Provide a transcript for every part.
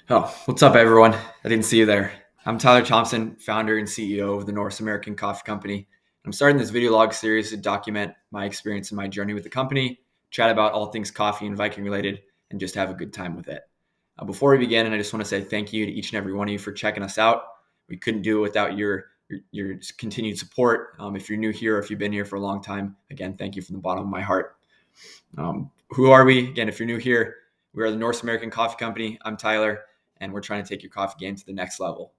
Oh, what's up, everyone? I didn't see you there. I'm Tyler Thompson, founder and CEO of the Norse American Coffee Company. I'm starting this video log series to document my experience and my journey with the company, chat about all things coffee and Viking related, and just have a good time with it. Before we begin, and I just want to say thank you to each and every one of you for checking us out. We couldn't do it without your continued support. If you're new here or if you've been here for a long time, again, thank you from the bottom of my heart. Who are we? Again, if you're new here, we are the Norse American Coffee Company. I'm Tyler, and we're trying to take your coffee game to the next level.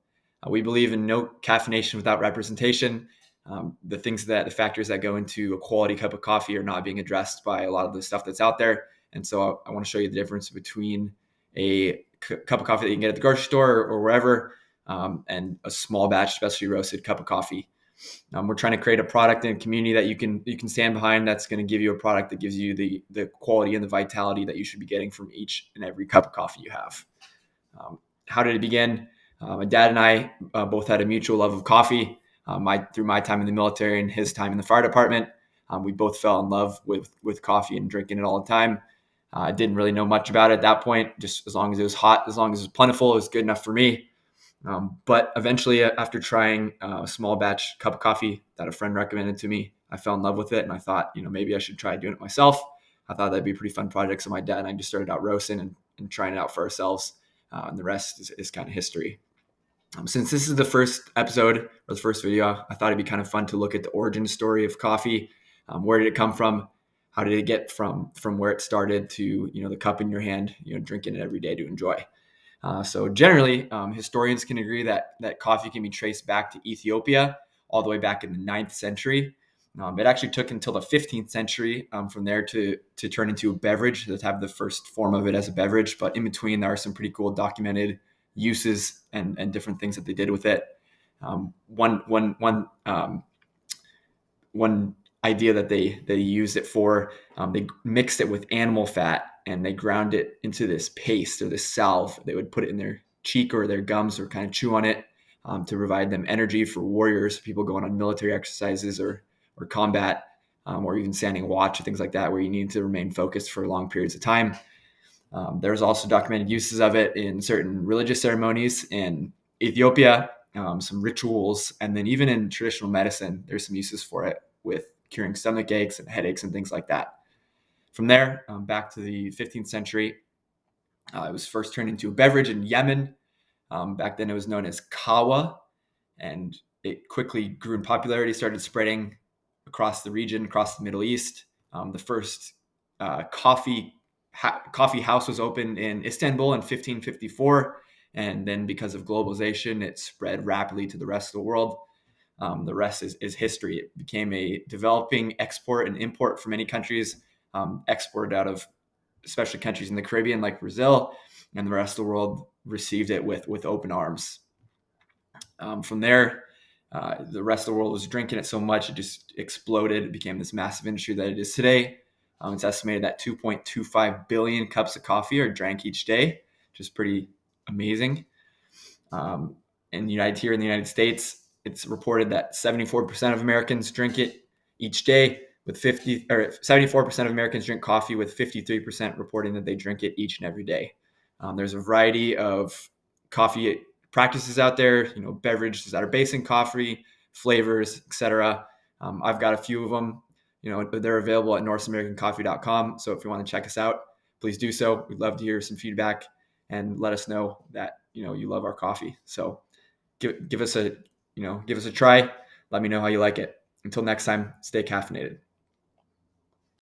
We believe in no caffeination without representation. The factors that go into a quality cup of coffee are not being addressed by a lot of the stuff that's out there. And so I want to show you the difference between a cup of coffee that you can get at the grocery store or wherever, and a small batch, specialty roasted cup of coffee. We're trying to create a product and a community that you can stand behind. That's going to give you a product that gives you the quality and the vitality that you should be getting from each and every cup of coffee you have. How did it begin? My dad and I both had a mutual love of coffee. Through my time in the military and his time in the fire department, we both fell in love with coffee and drinking it all the time. I didn't really know much about it at that point. Just as long as it was hot, as long as it was plentiful, it was good enough for me. But eventually, after trying a small batch cup of coffee that a friend recommended to me, I fell in love with it, and I thought, maybe I should try doing it myself. I thought that'd be a pretty fun project. So my dad and I just started out roasting and trying it out for ourselves, and the rest is kind of history. Since this is the first episode or the first video, I thought it'd be kind of fun to look at the origin story of coffee. Where did it come from? How did it get from where it started to the cup in your hand, drinking it every day to enjoy? So generally, historians can agree that coffee can be traced back to Ethiopia all the way back in the 9th century. It actually took until the 15th century from there to turn into a beverage, to have the first form of it as a beverage. But in between, there are some pretty cool documented uses and different things that they did with it. One idea that they used it for, they mixed it with animal fat and they ground it into this paste or this salve. They would put it in their cheek or their gums or kind of chew on it to provide them energy for warriors, people going on military exercises or combat, or even standing watch or things like that, where you need to remain focused for long periods of time. There's also documented uses of it in certain religious ceremonies in Ethiopia, some rituals, and then even in traditional medicine, there's some uses for it with curing stomach aches and headaches and things like that. From there, back to the 15th century, it was first turned into a beverage in Yemen. Back then it was known as kawa, and it quickly grew in popularity, started spreading across the region, across the Middle East. The first coffee house was opened in Istanbul in 1554. And then because of globalization, it spread rapidly to the rest of the world. The rest is history. It became a developing export and import for many countries, exported out of especially countries in the Caribbean like Brazil, and the rest of the world received it with open arms. From there, the rest of the world was drinking it so much, it just exploded. It became this massive industry that it is today. It's estimated that 2.25 billion cups of coffee are drank each day, which is pretty amazing. In the United States, it's reported that 74% of Americans drink it each day, with 74% of Americans drink coffee, with 53% reporting that they drink it each and every day. There's a variety of coffee practices out there, beverages that are based in coffee, flavors, etc. I've got a few of them. They're available at NorseAmericanCoffee.com. So if you want to check us out, please do so. We'd love to hear some feedback and let us know that you love our coffee. So give us a try. Let me know how you like it. Until next time, stay caffeinated.